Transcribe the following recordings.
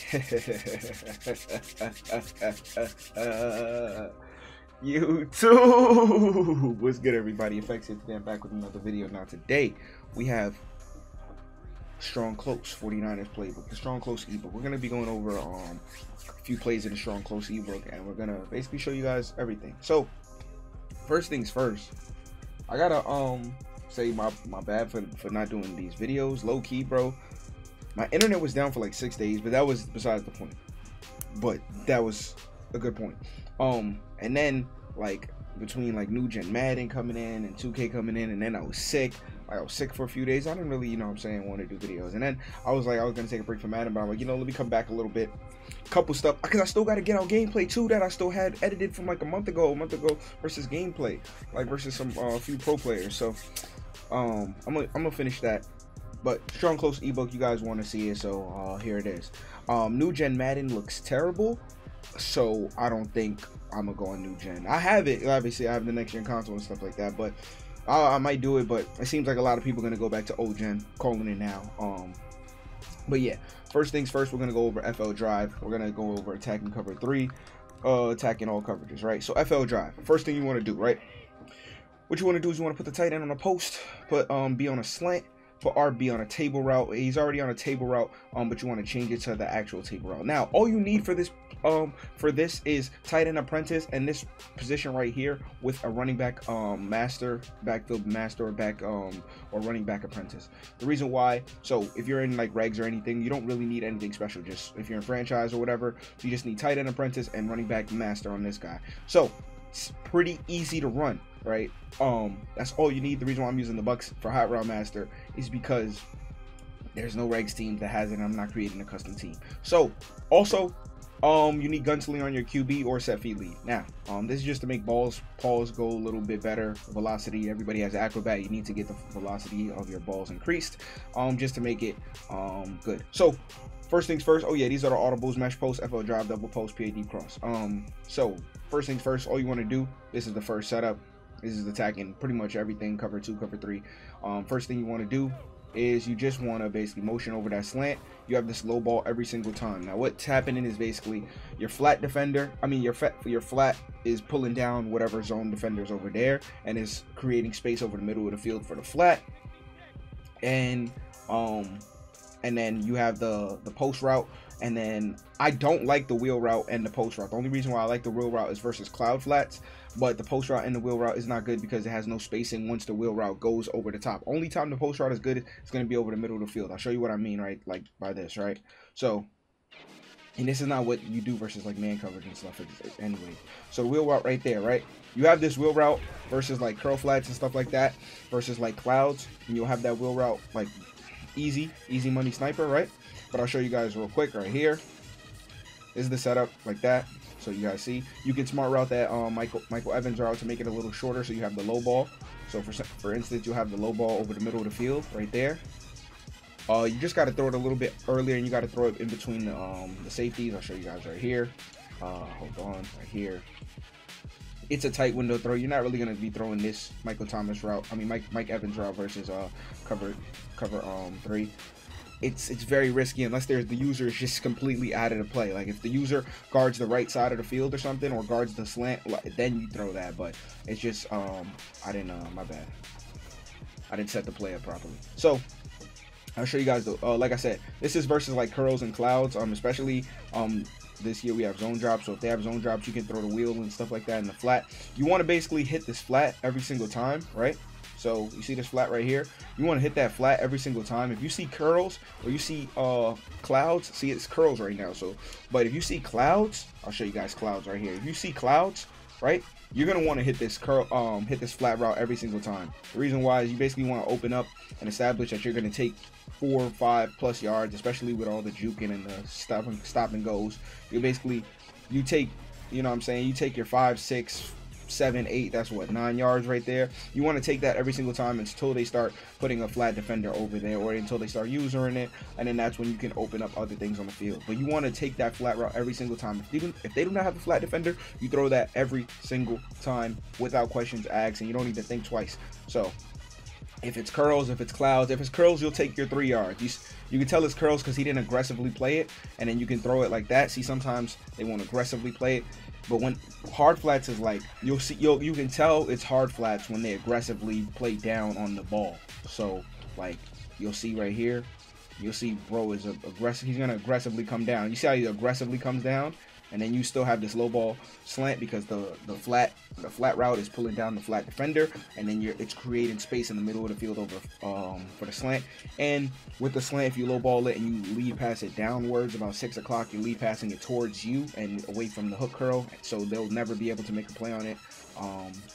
YouTube, what's good, everybody? Effects here today. I'm back with another video. Now today we have Strong Close 49ers playbook, the Strong Close ebook. We're gonna be going over a few plays in the Strong Close ebook, and we're gonna basically show you guys everything. So first things first, I gotta say my bad for not doing these videos. Low key, bro, my internet was down for like 6 days, but that was besides the point. But that was a good point. And then like between like new gen Madden coming in and 2K coming in, and then I was sick. I was sick for a few days. I didn't really, want to do videos. And then I was like, I was gonna take a break from Madden, but I'm like, let me come back a little bit. Couple stuff, because I still got to get out gameplay too that I still had edited from like a month ago versus gameplay, like versus some few pro players. So I'm gonna finish that. But Strong Close ebook, you guys want to see it, so here it is. New gen Madden looks terrible, so I don't think I'm gonna go on new gen. I have it, obviously I have the next gen console and stuff like that, but I might do it. But it seems like a lot of people are gonna go back to old gen, calling it now. But yeah, first things first, we're gonna go over FL drive. We're gonna go over attacking cover 3, attacking all coverages, right? So FL drive, first thing you want to do, right? What you want to do is you want to put the tight end on a post, put B on a slant, put RB on a table route. He's already on a table route, but you want to change it to the actual table route. Now all you need for this is tight end apprentice and this position right here with a running back master, backfield master, or back or running back apprentice. The reason why, so if you're in like regs or anything, you don't really need anything special. Just if you're in franchise or whatever, you just need tight end apprentice and running back master on this guy. So it's pretty easy to run, right? That's all you need. The reason why I'm using the Bucks for Hot Route Master is because there's no regs team that has it, and I'm not creating a custom team. So also you need gunsling on your QB or set feet lead. Now this is just to make paws go a little bit better. Velocity, everybody has acrobat, you need to get the velocity of your balls increased, just to make it good. So first things first, oh yeah, these are the audibles: mesh post, FL drive, double post, PAD cross. So first things first, all you want to do, this is the first setup. This is attacking pretty much everything, cover 2, cover 3. First thing you want to do is you just want to basically motion over that slant. You have this low ball every single time. Now what's happening is basically your flat defender, your flat is pulling down whatever zone defenders over there and is creating space over the middle of the field for the flat. And then you have the post route. And then I don't like the wheel route and the post route. The only reason why I like the wheel route is versus cloud flats, but the post route and the wheel route is not good because it has no spacing once the wheel route goes over the top. Only time the post route is good, it's going to be over the middle of the field. I'll show you what I mean, right? Like by this, right? So, and this is not what you do versus like man coverage and stuff anyway. So the wheel route right there, right? You have this wheel route versus like curl flats and stuff like that versus like clouds, and you'll have that wheel route like easy money sniper, right? But I'll show you guys real quick right here. This is the setup like that. So you guys see, you can smart route that Michael Evans route to make it a little shorter, so you have the low ball. So for instance, you'll have the low ball over the middle of the field right there. You just got to throw it a little bit earlier, and you got to throw it in between the safeties. I'll show you guys right here. Hold on, right here. It's a tight window throw. You're not really going to be throwing this Mike Evans route versus cover 3. It's very risky unless the user is just completely out of the play. Like if the user guards the right side of the field or something, or guards the slant, then you throw that. But it's just I didn't my bad. I didn't set the play up properly. So I'll show you guys the like I said, this is versus like curls and clouds. Especially this year we have zone drops. So if they have zone drops, you can throw the wheel and stuff like that in the flat. You want to basically hit this flat every single time, right? So you see this flat right here, you want to hit that flat every single time. If you see curls or you see clouds, see it's curls right now. So but if you see clouds, I'll show you guys clouds right here. If you see clouds, right, you're gonna want to hit this hit this flat route every single time. The reason why is you basically want to open up and establish that you're gonna take 4 or 5+ yards, especially with all the juking and the stop and goes. You basically, you take, you take your 5, 6, 7, 8, that's what, 9 yards right there. You want to take that every single time until they start putting a flat defender over there, or until they start using it, and then that's when you can open up other things on the field. But you want to take that flat route every single time. If they do not have a flat defender, you throw that every single time without questions asked, and you don't need to think twice. So If it's curls, if it's clouds, if it's curls, you'll take your 3 yards. You can tell it's curls because he didn't aggressively play it, and then you can throw it like that. See, sometimes they won't aggressively play it, but when hard flats is like, you can tell it's hard flats when they aggressively play down on the ball. So like you'll see right here, you'll see bro is aggressive. He's gonna aggressively come down. You see how he aggressively comes down, and then you still have this low ball slant because the flat route is pulling down the flat defender, and then it's creating space in the middle of the field over for the slant. And with the slant, if you low ball it and you lead pass it downwards about 6 o'clock, you're lead passing it towards you and away from the hook curl, so they'll never be able to make a play on it,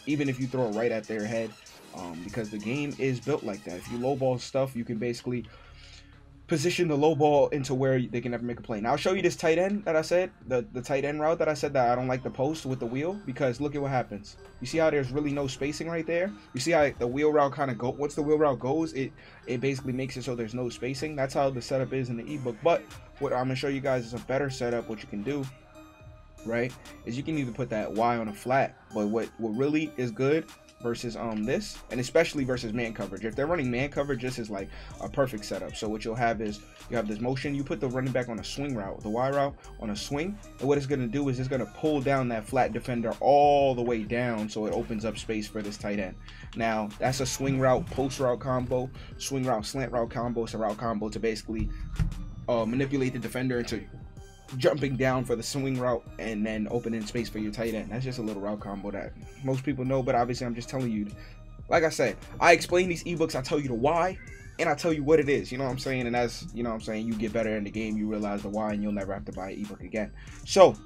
even if you throw it right at their head, because the game is built like that. If you low ball stuff, you can basically position the low ball into where they can never make a play. Now I'll show you this tight end that I said, the tight end route that I said that I don't like the post with the wheel, because look at what happens. You see how there's really no spacing right there? You see how the wheel route kind of go, once the wheel route goes, it basically makes it so there's no spacing. That's how the setup is in the ebook. But what I'm gonna show you guys is a better setup. What you can do, right, is you can either put that Y on a flat, but what really is good versus this, and especially versus man coverage. If they're running man coverage, this is like a perfect setup. So what you'll have is you have this motion, you put the running back on a swing route, the Y route on a swing, and what it's going to do is it's going to pull down that flat defender all the way down, so it opens up space for this tight end. Now that's a swing route post route combo, swing route slant route combo. It's a route combo to basically manipulate the defender into jumping down for the swing route and then opening space for your tight end. That's just a little route combo that most people know, but obviously I'm just telling you. Like I said, I explain these ebooks, I tell you the why, and I tell you what it is, you know what I'm saying? And as you know what I'm saying, you get better in the game, you realize the why, and you'll never have to buy an ebook again. So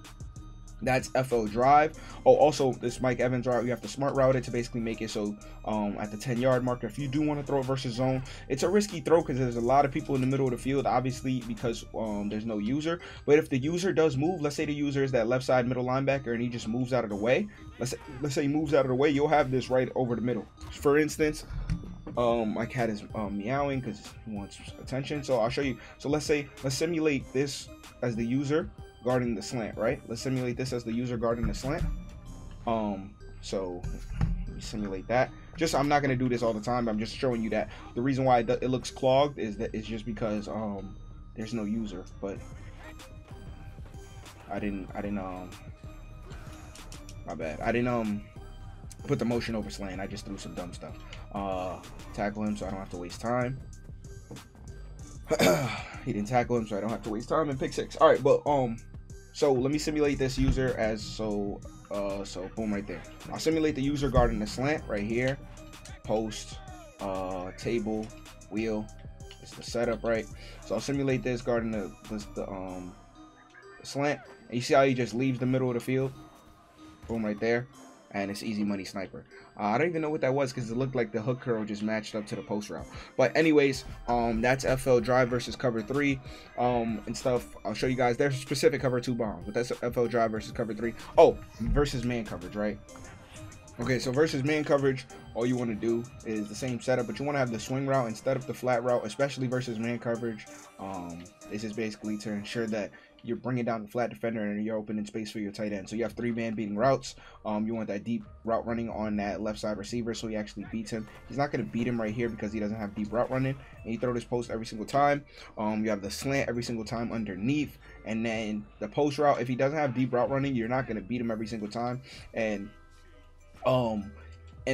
that's FL drive. Oh, also this Mike Evans route, you have to smart route it to basically make it so at the 10-yard marker, if you do want to throw it versus zone, it's a risky throw because there's a lot of people in the middle of the field, obviously, because there's no user. But if the user does move, let's say the user is that left side middle linebacker and he just moves out of the way, let's say he moves out of the way, you'll have this right over the middle. For instance, my cat is meowing because he wants attention, so I'll show you. So let's simulate this as the user guarding the slant, right? Let's simulate this as the user guarding the slant. So let me simulate that. I'm not gonna do this all the time, but I'm just showing you that the reason why it looks clogged is that it's just because there's no user. But I didn't my bad. I didn't put the motion over slant. I just threw some dumb stuff. Tackle him so I don't have to waste time. He didn't tackle him, so I don't have to waste time, and pick 6. All right, but so let me simulate this user as so boom, right there. I'll simulate the user guarding the slant right here. Post, table, wheel. It's the setup, right? So I'll simulate this guarding the slant, and you see how he just leaves the middle of the field. Boom, right there. And it's easy money sniper. I don't even know what that was because it looked like the hook curl just matched up to the post route. But anyways, that's FL drive versus cover 3 and stuff. I'll show you guys. There's specific cover 2 bombs, but that's FL drive versus cover 3. Oh, versus man coverage, right? Okay, so versus man coverage, all you want to do is the same setup, but you want to have the swing route instead of the flat route, especially versus man coverage. This is basically to ensure that you're bringing down the flat defender and you're opening space for your tight end. So you have 3 man beating routes. You want that deep route running on that left side receiver so he actually beats him. He's not going to beat him right here because he doesn't have deep route running, and you throw this post every single time. You have the slant every single time underneath, and then the post route, if he doesn't have deep route running, you're not going to beat him every single time. And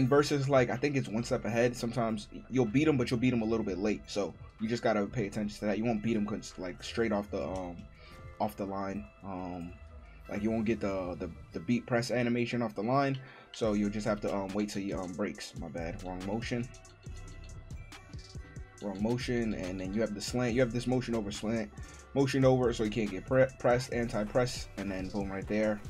versus, like, I think it's one step ahead. Sometimes you'll beat him, but you'll beat him a little bit late. So you just got to pay attention to that. You won't beat him like straight off the line. Like you won't get the beat press animation off the line. So you'll just have to wait till he breaks. My bad. Wrong motion. And then you have the slant. You have this motion over slant. Motion over so he can't get pressed, anti-press, and then boom, right there.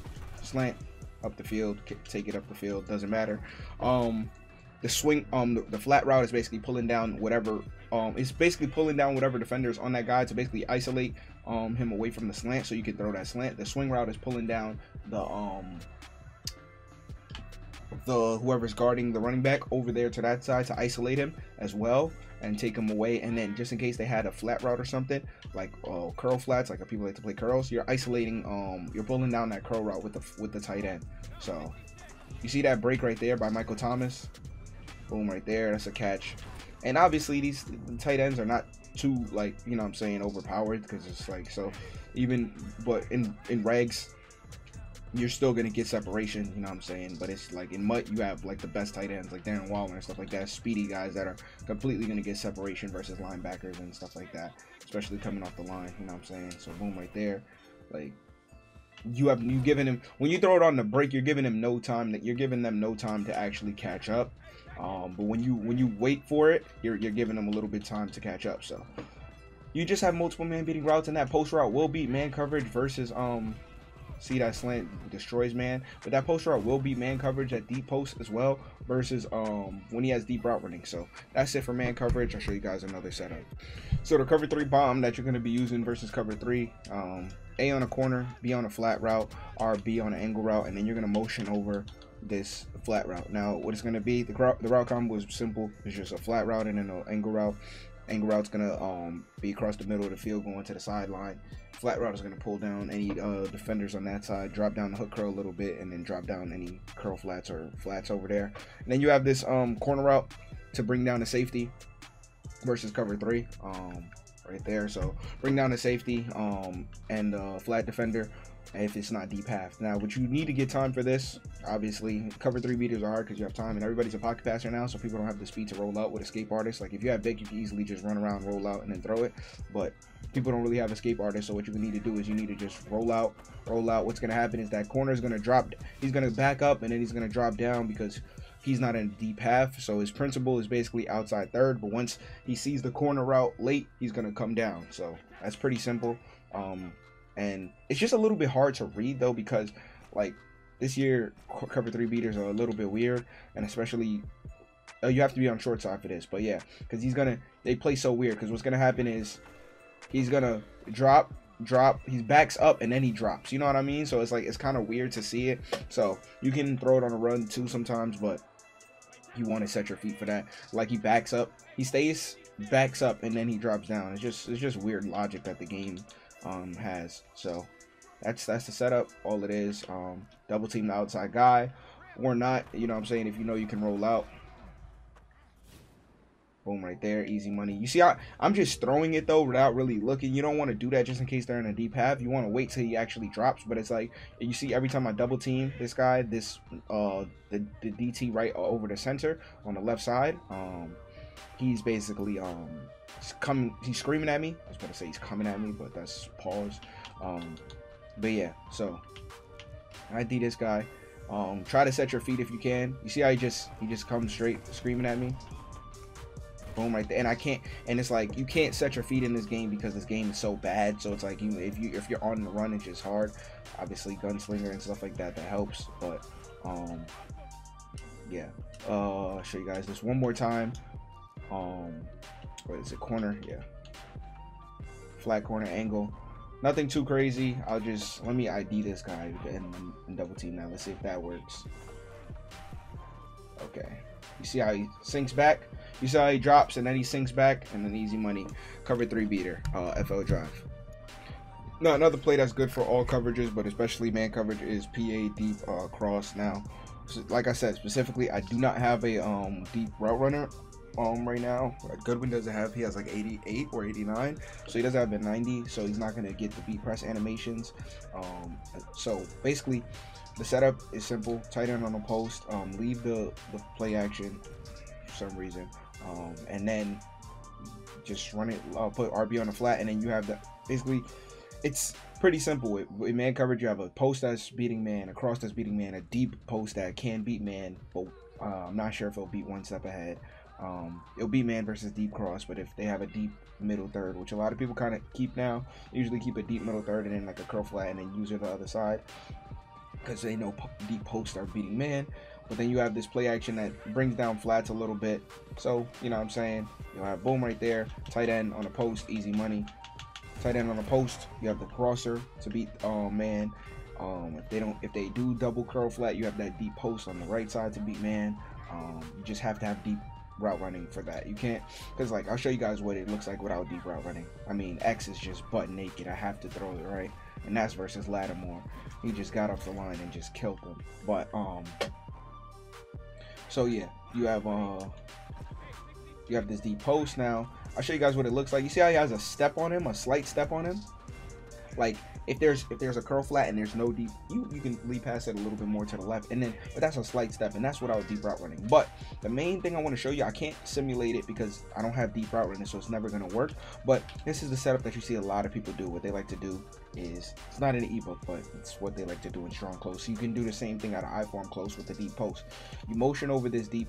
Slant. Up the field, take it up the field, doesn't matter. The swing, the flat route is basically pulling down whatever, it's basically pulling down whatever defenders on that guy to basically isolate him away from the slant so you can throw that slant. The swing route is pulling down the whoever's guarding the running back over there to that side to isolate him as well and take him away. And then just in case they had a flat route or something, like curl flats, like people like to play curls, you're isolating, you're pulling down that curl route with the tight end. So you see that break right there by Michael Thomas? Boom, right there. That's a catch. And obviously these tight ends are not too, like, you know what I'm saying, overpowered, because it's like, so even, but in regs you're still gonna get separation, you know what I'm saying. But it's like in MUT you have like the best tight ends like Darren Waller and stuff like that, speedy guys that are completely gonna get separation versus linebackers and stuff like that, especially coming off the line, you know what I'm saying. So boom, right there, like you giving him, when you throw it on the break, you're giving him no time, that you're giving them no time to actually catch up. But when you wait for it, you're giving them a little bit of time to catch up. So you just have multiple man beating routes, and that post route will beat man coverage versus see that slant destroys man, but that post route will beat man coverage at deep post as well versus when he has deep route running. So that's it for man coverage. I'll show you guys another setup. So the cover 3 bomb that you're going to be using versus cover 3, A on a corner, B on a flat route, or B on an angle route, and then you're going to motion over this flat route. Now what it's going to be, the route combo is simple. It's just a flat route and then an angle route. Angle route's gonna be across the middle of the field going to the sideline. Flat route is gonna pull down any defenders on that side, drop down the hook curl a little bit, and then drop down any curl flats or flats over there. And then you have this corner route to bring down the safety versus cover 3 right there. So bring down the safety and flat defender if it's not deep half. Now what you need to get time for this, obviously cover 3 beaters are hard because you have time and everybody's a pocket passer now, so people don't have the speed to roll out with escape artists. Like if you have Vic, you can easily just run around, roll out, and then throw it, but people don't really have escape artists. So what you need to do is you need to just roll out. What's going to happen is that corner is going to drop, he's going to back up, and then he's going to drop down because he's not in deep half. So his principle is basically outside third, but once he sees the corner route late, he's going to come down. So that's pretty simple. And it's just a little bit hard to read though, because like this year cover 3 beaters are a little bit weird, and especially you have to be on short side for this. But yeah, because they play so weird, because what's gonna happen is he's gonna drop, he backs up and then he drops, you know what I mean. So it's like, it's kind of weird to see it. So you can throw it on a run too sometimes, but you want to set your feet for that. Like he backs up, he stays, backs up, and then he drops down. It's just weird logic that the game has. So that's the setup, all it is. Double team the outside guy or not, you know what I'm saying, if you know you can roll out. Boom, right there, easy money. You see, I'm just throwing it though without really looking. You don't want to do that just in case they're in a deep half. You want to wait till he actually drops. But it's like, you see, every time I double team this guy, the DT right over the center on the left side, he's basically he's screaming at me. I was gonna say he's coming at me, but that's pause. But yeah, so I D this guy. Try to set your feet if you can. You see how he just comes straight screaming at me. Boom, right there. And I can't, and it's like you can't set your feet in this game because this game is so bad. So it's like if you're on the run, it's just hard. Obviously gunslinger and stuff like that helps, but yeah. I'll show you guys this one more time. What is it, corner? Yeah, flat corner angle, nothing too crazy. Let me ID this guy and double team now. Let's see if that works. Okay, you see how he sinks back, you see how he drops and then he sinks back, and then easy money, cover 3 beater, FL drive. Now another play that's good for all coverages, but especially man coverage, is PA deep cross. Now, like I said, specifically I do not have a deep route runner right now. Goodwin doesn't have, he has like 88 or 89, so he doesn't have a 90, so he's not going to get the beat press animations. So basically the setup is simple: tight end on the post, leave the play action for some reason, and then just run it, put RB on the flat, and then you have the, basically it's pretty simple. With man coverage, you have a post that's beating man, a cross that's beating man, a deep post that can beat man, but I'm not sure if it'll beat one step ahead. It'll be man versus deep cross, but if they have a deep middle third, which a lot of people kind of keep now, they usually keep a deep middle third and then like a curl flat and then use it the other side because they know deep posts are beating man. But then you have this play action that brings down flats a little bit, so you know what I'm saying, you'll have boom right there, tight end on a post, easy money. Tight end on a post, you have the crosser to beat man. If they do double curl flat, you have that deep post on the right side to beat man. You just have to have deep route running for that. You can't, because like I'll show you guys what it looks like without deep route running. I mean, X is just butt naked. I have to throw it, right? And that's versus Lattimore. He just got off the line and just killed them. But so yeah, you have You have this deep post. Now I'll show you guys what it looks like. You see how he has a step on him, a slight step on him? Like if there's a curl flat and there's no deep, you can lead past it a little bit more to the left, and then but that's a slight step, and that's what I was deep route running. But the main thing I want to show you, I can't simulate it because I don't have deep route running, so it's never gonna work. But this is the setup that you see a lot of people do. What they like to do is, it's not in the ebook, but it's what they like to do in strong close. So you can do the same thing out of I-form close with the deep post. You motion over this deep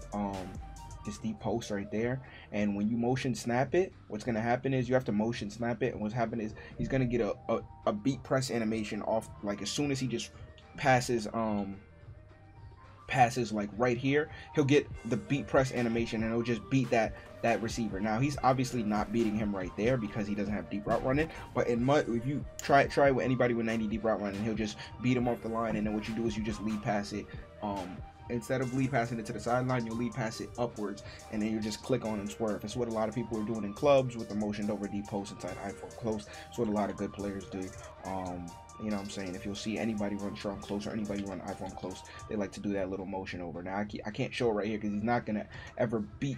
post right there, and when you motion snap it, what's gonna happen is you have to motion snap it, and what's happening is he's gonna get a beat press animation off, like as soon as he just passes like right here, he'll get the beat press animation and it'll just beat that receiver. Now he's obviously not beating him right there because he doesn't have deep route running, but in mud, if you try with anybody with 90 deep route running, he'll just beat him off the line, and then what you do is you just lead pass it. Instead of lead passing it to the sideline, you'll lead pass it upwards, and then you just click on and swerve. That's what a lot of people are doing in clubs with the motioned over deep post inside I-form close. That's what a lot of good players do. You know what I'm saying? If you'll see anybody run strong close or anybody run I-form close, they like to do that little motion over. Now I can't show it right here because he's not gonna ever beat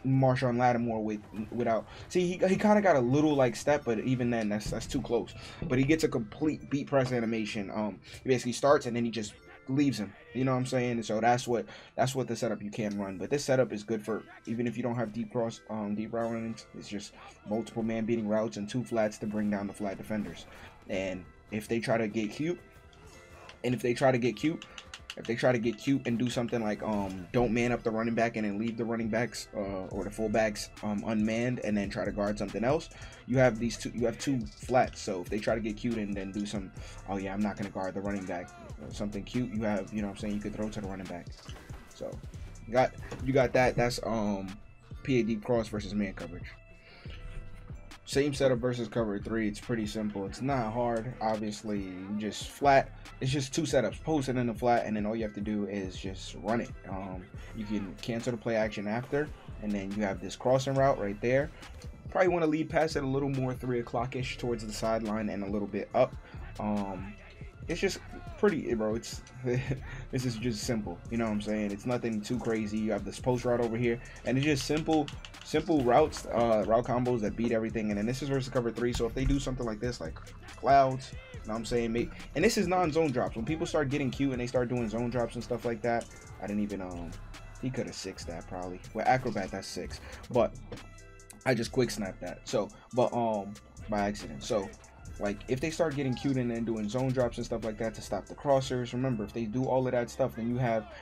Marshawn Lattimore without. See, he kind of got a little like step, but even then that's too close. But he gets a complete beat press animation. He basically starts and then he just leaves him, you know what I'm saying? And so that's what the setup you can run. But this setup is good for even if you don't have deep route runnings. It's just multiple man beating routes and 2 flats to bring down the flat defenders. And if they try to get cute, and if they try to get cute and do something like don't man up the running back and then leave the running backs or the fullbacks unmanned and then try to guard something else, you have 2 flats. So if they try to get cute and then do some, oh yeah, I'm not gonna guard the running back, something cute, you have, you know what I'm saying, you could throw to the running back. So you got that. That's PA deep cross versus man coverage. Same setup versus cover 3. It's pretty simple. It's not hard. Obviously, you just flat. It's just 2 setups: post and then the flat, and then all you have to do is just run it. You can cancel the play action after, and then you have this crossing route right there. Probably want to lead past it a little more 3 o'clock-ish towards the sideline and a little bit up. It's just pretty, bro. This is just simple, you know what I'm saying? It's nothing too crazy. You have this post route over here, and it's just simple routes, route combos that beat everything. And then this is versus cover 3, so if they do something like this, like clouds, you know what I'm saying, and this is non-zone drops. When people start getting cute and they start doing zone drops and stuff like that, I didn't even he could have 6'd that probably. With acrobat, that's 6, but I just quick snapped that. So but by accident. So like if they start getting cute and then doing zone drops and stuff like that to stop the crossers, remember, if they do all of that stuff, then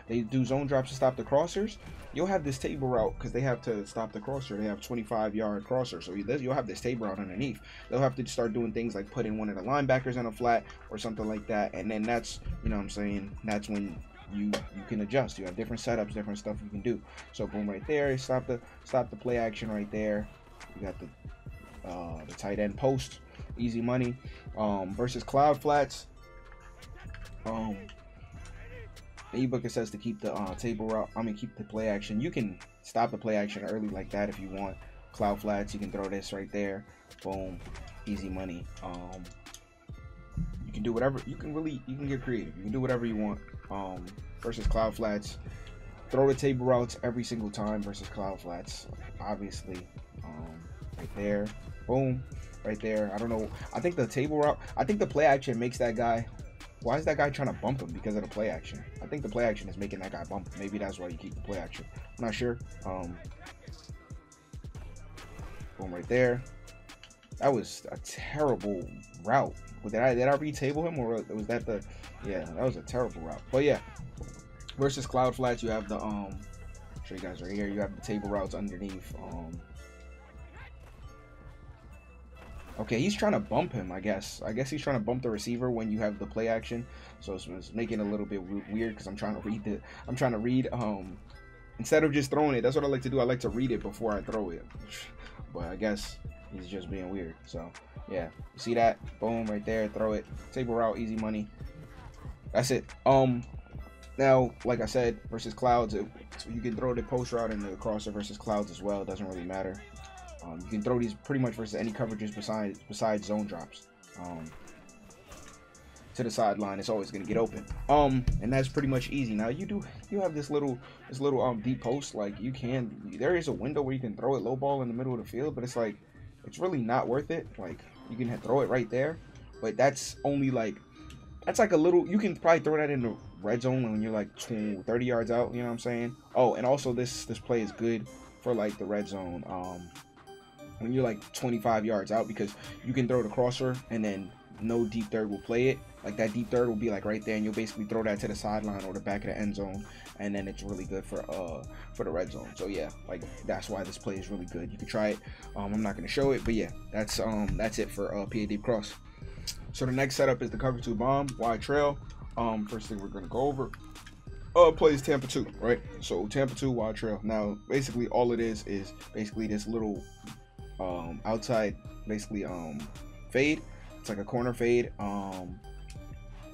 they do zone drops to stop the crossers, you'll have this table route because they have to stop the crosser. They have 25-yard crosser, so you'll have this table route underneath. They'll have to start doing things like putting one of the linebackers in a flat or something like that, and then that's, you know what I'm saying, that's when you can adjust. You have different setups, different stuff you can do. So boom, right there, stop the play action right there. You got the tight end post, easy money. Versus cloud flats, the ebook, it says to keep the table route, keep the play action. You can stop the play action early like that if you want. Cloud flats, you can throw this right there, boom, easy money. You can do whatever, you can get creative, you can do whatever you want. Versus cloud flats, throw the table routes every single time versus cloud flats, obviously. Right there, boom, right there. I don't know, I think the table route, I think the play action makes that guy, why is that guy trying to bump him? Because of the play action. I think the play action is making that guy bump. Maybe that's why you keep the play action, I'm not sure. Boom, right there. That was a terrible route. Did I retable him, or was that the, yeah, that was a terrible route. But yeah, versus cloud flats, you have the I'll show you guys right here, you have the table routes underneath. Okay, he's trying to bump him, I guess he's trying to bump the receiver when you have the play action, so it's making it a little bit weird because I'm trying to read instead of just throwing it. That's what I like to do. I like to read it before I throw it, but I guess he's just being weird. So yeah, you see that, boom, right there, throw it, table route, easy money. That's it. Now, like I said, versus clouds, so you can throw the post route and the crosser versus clouds as well. It doesn't really matter. You can throw these pretty much versus any coverages besides zone drops. to the sideline, it's always gonna get open. And that's pretty much easy. Now you have this little deep post. Like there is a window where you can throw it low ball in the middle of the field, but it's like it's really not worth it. Like you can throw it right there, but that's only like a little. You can probably throw that in the red zone when you're like 30 yards out. You know what I'm saying? Oh, and also this play is good for like the red zone. When you're like 25 yards out, because you can throw the crosser and then no deep third will play it. Like that deep third will be like right there, and you'll basically throw that to the sideline or the back of the end zone, and then it's really good for the red zone. So yeah, like that's why this play is really good. You can try it. I'm not gonna show it, but yeah, that's it for PA deep cross. So the next setup is the cover 2 bomb wide trail. First thing we're gonna go over plays Tampa 2, right? So Tampa 2 wide trail. Now basically all it is basically this little outside basically fade. It's like a corner fade.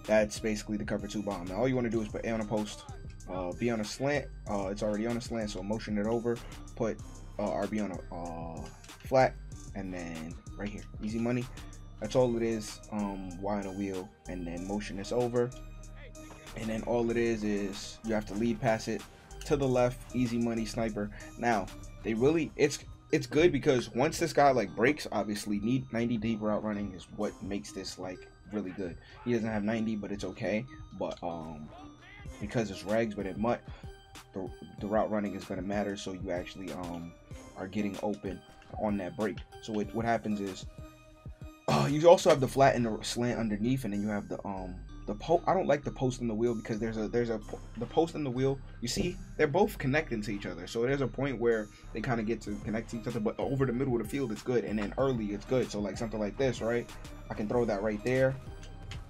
That's basically the cover 2 bomb. Now all you want to do is put A on a post, B on a slant. It's already on a slant, so motion it over, put RB on a flat, and then right here, easy money. That's all it is. Y on a wheel, and then motion this over, and then all it is you have to lead pass it to the left, easy money sniper. Now they really it's good because once this guy like breaks, obviously 90 deep route running is what makes this like really good. He doesn't have 90, but it's okay. But because it's regs, but in MUT, the route running is going to matter. So you actually are getting open on that break. So what happens is you also have the flat and the slant underneath, and then you have the post. I don't like the post and the wheel because the post and the wheel, you see they're both connecting to each other, so there's a point where they kind of get to connect to each other, but over the middle of the field it's good, and then early it's good. So like something like this, right? I can throw that right there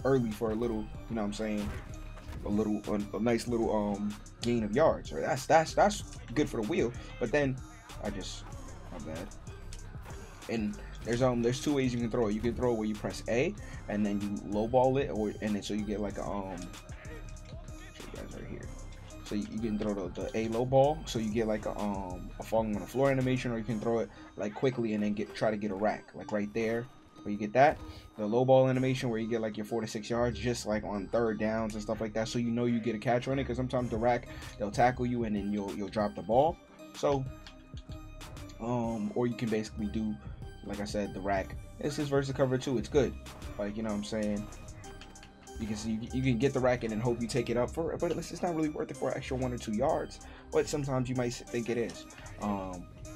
early for a little, you know what I'm saying, a nice little gain of yards, right? That's good for the wheel. But then my bad. And there's 2 ways you can throw it. You can throw it where you press A and then you low ball it, and then so you get like a show you guys right here. So you can throw the A low ball, so you get like a falling on the floor animation, or you can throw it like quickly and then try to get a rack, like right there where you get that. The low ball animation where you get like your 4 to 6 yards, just like on 3rd downs and stuff like that, so you know you get a catch on it, because sometimes the rack, they'll tackle you and then you'll drop the ball. So or you can basically do, like I said, the rack. This is versus cover 2. It's good. Like, you know what I'm saying? You can see you can get the rack and then hope you take it up for it, but it's not really worth it for an extra 1 or 2 yards. But sometimes you might think it is.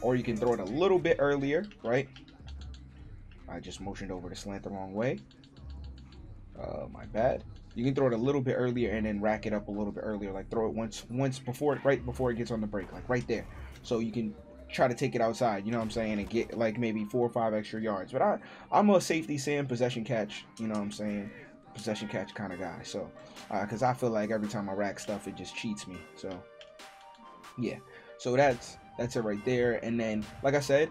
Or you can throw it a little bit earlier, right? I just motioned over the slant the wrong way. My bad. You can throw it a little bit earlier and then rack it up a little bit earlier. Like throw it once before, right before it gets on the break, like right there. So you can try to take it outside, you know what I'm saying, and get like maybe 4 or 5 extra yards. But I'm a safety sim, possession catch, you know what I'm saying, possession catch kind of guy. So because I feel like every time I rack stuff, it just cheats me. So yeah, so that's it right there. And then like I said,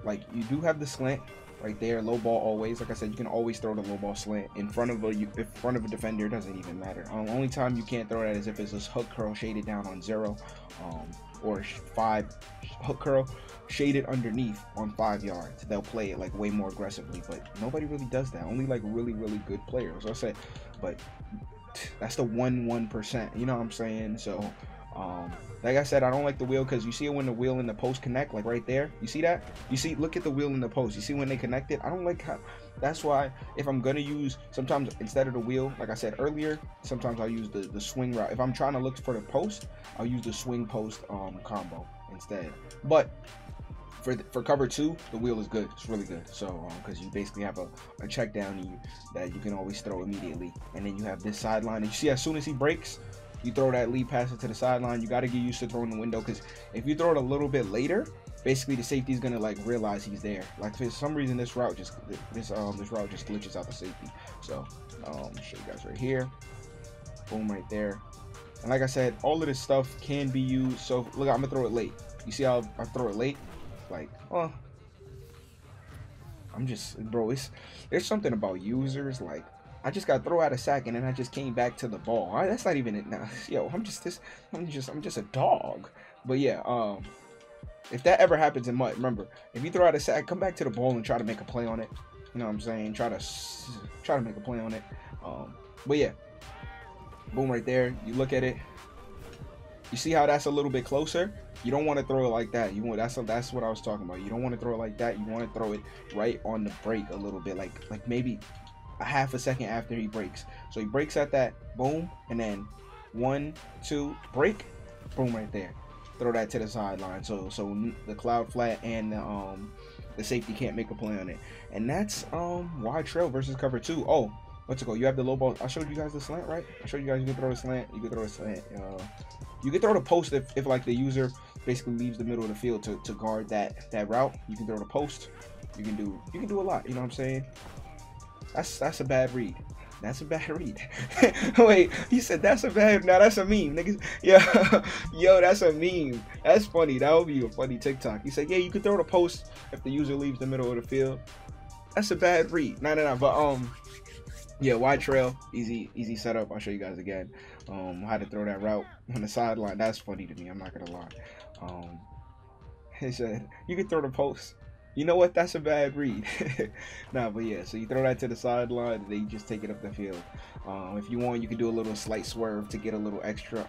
like you do have the slant right there, low ball always. Like I said, you can always throw the low ball slant in front of a defender. It doesn't even matter. Only time you can't throw that is if it's a hook curl shaded down on 0, or 5 hook curl shaded underneath on 5 yards. They'll play it like way more aggressively, but nobody really does that. Only like really good players. So I say, but that's the 1%. You know what I'm saying? So like I said, I don't like the wheel, because you see it when the wheel and the post connect, like right there. You see that? You see, look at the wheel and the post. You see when they connect it? I don't like how. That's why if I'm gonna use, sometimes instead of the wheel, like I said earlier, sometimes I'll use the swing route. If I'm trying to look for the post, I'll use the swing post combo instead. But for cover 2, the wheel is good. It's really good. So because you basically have a check down that you can always throw immediately, and then you have this sideline. And you see, as soon as he breaks, you throw that lead pass to the sideline. You got to get used to throwing the window, because if you throw it a little bit later, basically the safety is gonna like realize he's there. Like for some reason this route just glitches out the safety. So show you guys right here, boom, right there. And like I said, all of this stuff can be used. So look, I'm gonna throw it late. You see how I throw it late? Like, well, I'm just, bro, there's something about users, like I just got throw out a sack and then I just came back to the ball. All right, that's not even it now. Yo, I'm just a dog. But yeah, if that ever happens in MUT, remember, if you throw out a sack, come back to the ball and try to make a play on it. You know what I'm saying? Try to make a play on it. But yeah, boom, right there. You look at it. You see how that's a little bit closer? You don't want to throw it like that. You want that's what I was talking about. You don't want to throw it like that. You want to throw it right on the break a little bit, like maybe a half a second after he breaks. So he breaks at that, boom, and then 1, 2, break, boom, right there. Throw that to the sideline. So the cloud flat and the safety can't make a play on it. And that's wide trail versus cover 2. Oh, what's it called? You have the low ball. I showed you guys the slant, right? I showed you guys you can throw the slant. You can throw the slant. You can throw the post if like the user basically leaves the middle of the field to guard that route. You can throw the post. You can do a lot. You know what I'm saying? That's a bad read. That's a bad read. Wait, he said that's a bad. Now that's a meme, niggas. Yeah, yo, that's a meme. That's funny. That would be a funny TikTok. He said, yeah, you can throw the post if the user leaves the middle of the field. That's a bad read. No. But yeah, wide trail, easy setup. I'll show you guys again. How to throw that route on the sideline. That's funny to me. I'm not gonna lie. He said you can throw the post. You know what? That's a bad read. Nah, but yeah. So you throw that to the sideline, and then you just take it up the field. If you want, you can do a little slight swerve to get a little extra.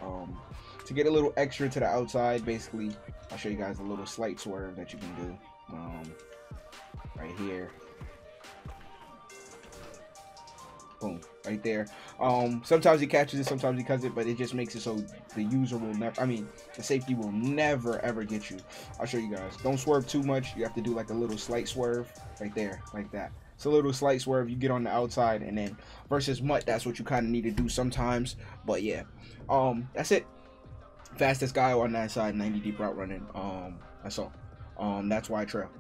To the outside. Basically, I'll show you guys a little slight swerve that you can do. Right here. Boom, right there. Sometimes he catches it, sometimes he cuts it, but it just makes it so the user will never, the safety will never ever get you. I'll show you guys. Don't swerve too much. You have to do like a little slight swerve right there, like that. It's a little slight swerve. You get on the outside, and then versus Mutt, that's what you kind of need to do sometimes. But yeah, that's it. Fastest guy on that side, 90 deep route running. That's all. That's wide trail.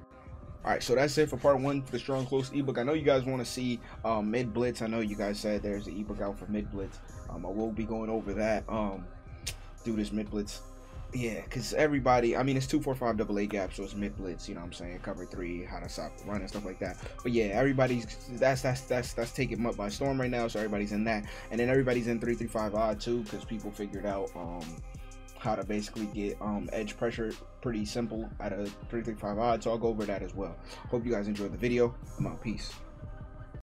Alright, so that's it for part 1 for the strong close ebook. I know you guys want to see mid blitz. I know you guys said there's an ebook out for mid blitz. I will be going over that. Do this mid blitz. Yeah, because everybody, it's 2-4-5 AA gap, so it's mid blitz, you know what I'm saying? Cover 3, how to stop run and stuff like that. But yeah, everybody's that's taking Mutt by storm right now, so everybody's in that. And then everybody's in 3-3-5 odd too, because people figured out how to basically get edge pressure pretty simple at a 3-3-5 odd, so I'll go over that as well. Hope you guys enjoyed the video. I'm out. Peace.